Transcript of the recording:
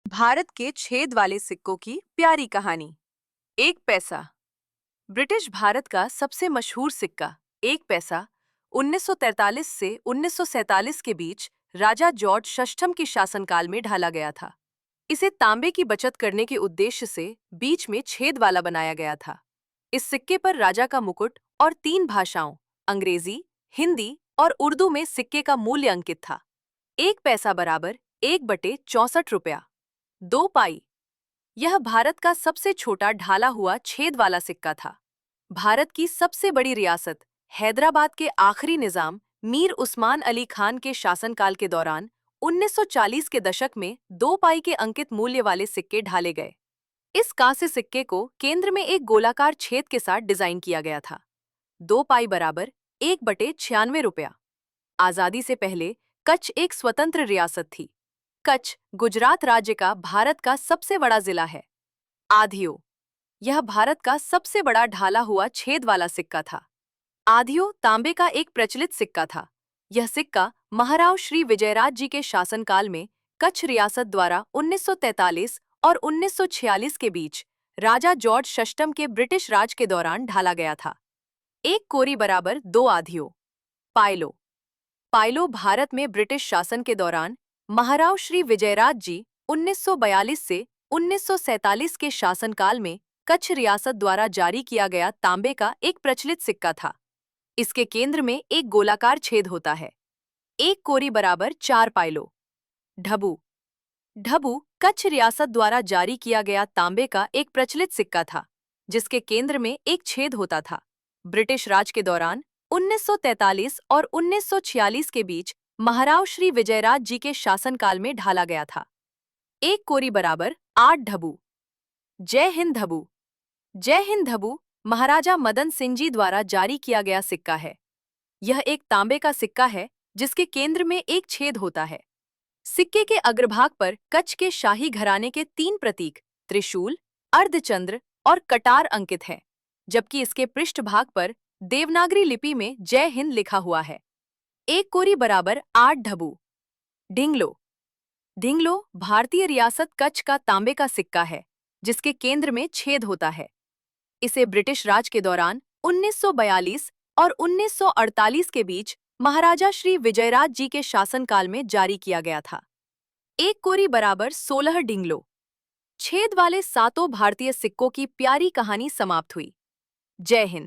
भारत के छेद वाले सिक्कों की प्यारी कहानी। एक पैसा। ब्रिटिश भारत का सबसे मशहूर सिक्का एक पैसा 1943 से 1947 के बीच राजा जॉर्ज षष्ठम के शासनकाल में ढाला गया था। इसे तांबे की बचत करने के उद्देश्य से बीच में छेद वाला बनाया गया था। इस सिक्के पर राजा का मुकुट और 3 भाषाओं अंग्रेजी, हिंदी और उर्दू में सिक्के का मूल्य अंकित था। एक पैसा बराबर 1/64 रुपया। 2 पाई। यह भारत का सबसे छोटा ढाला हुआ छेद वाला सिक्का था। भारत की सबसे बड़ी रियासत हैदराबाद के आखिरी निजाम मीर उस्मान अली खान के शासनकाल के दौरान 1940 के दशक में 2 पाई के अंकित मूल्य वाले सिक्के ढाले गए। इस कांस्य सिक्के को केंद्र में एक गोलाकार छेद के साथ डिजाइन किया गया था। 2 पाई बराबर 1/96 रुपया। आजादी से पहले कच्छ एक स्वतंत्र रियासत थी। कच्छ गुजरात राज्य का भारत का सबसे बड़ा जिला है। आधियो। यह भारत का सबसे बड़ा ढाला हुआ छेद वाला सिक्का था। आधियो तांबे का एक प्रचलित सिक्का था। यह सिक्का महाराव श्री विजयराज जी के शासनकाल में कच्छ रियासत द्वारा 1943 और 1946 के बीच राजा जॉर्ज षष्ठम के ब्रिटिश राज के दौरान ढाला गया था। एक कोरी बराबर 2 आधियो। पायलो। पायलो भारत में ब्रिटिश शासन के दौरान महाराव श्री विजयराज जी 1942 से 1947 के शासनकाल में कच्छ रियासत द्वारा जारी किया गया तांबे का एक प्रचलित सिक्का था। इसके केंद्र में एक गोलाकार छेद होता है। एक कोरी बराबर 4 पायलो। ढबू। ढबू कच्छ रियासत द्वारा जारी किया गया तांबे का एक प्रचलित सिक्का था, जिसके केंद्र में एक छेद होता था। ब्रिटिश राज के दौरान 1943 और 1946 के बीच महाराव श्री विजयराज जी के शासनकाल में ढाला गया था। एक कोरी बराबर 8 ढबू। जय हिंद ढबू। जय हिंद ढबू महाराजा मदन सिंह जी द्वारा जारी किया गया सिक्का है। यह एक तांबे का सिक्का है जिसके केंद्र में एक छेद होता है। सिक्के के अग्रभाग पर कच्छ के शाही घराने के 3 प्रतीक त्रिशूल, अर्धचंद्र और कटार अंकित हैं, जबकि इसके पृष्ठभाग पर देवनागरी लिपि में जय हिंद लिखा हुआ है। एक कोरी बराबर 8 ढबू। ढिंगलो। ढिंगलो भारतीय रियासत कच्छ का तांबे का सिक्का है, जिसके केंद्र में छेद होता है। इसे ब्रिटिश राज के दौरान 1942 और 1948 के बीच महाराजा श्री विजयराज जी के शासनकाल में जारी किया गया था। एक कोरी बराबर 16 ढिंगलो। छेद वाले सातों भारतीय सिक्कों की प्यारी कहानी समाप्त हुई। जय हिंद।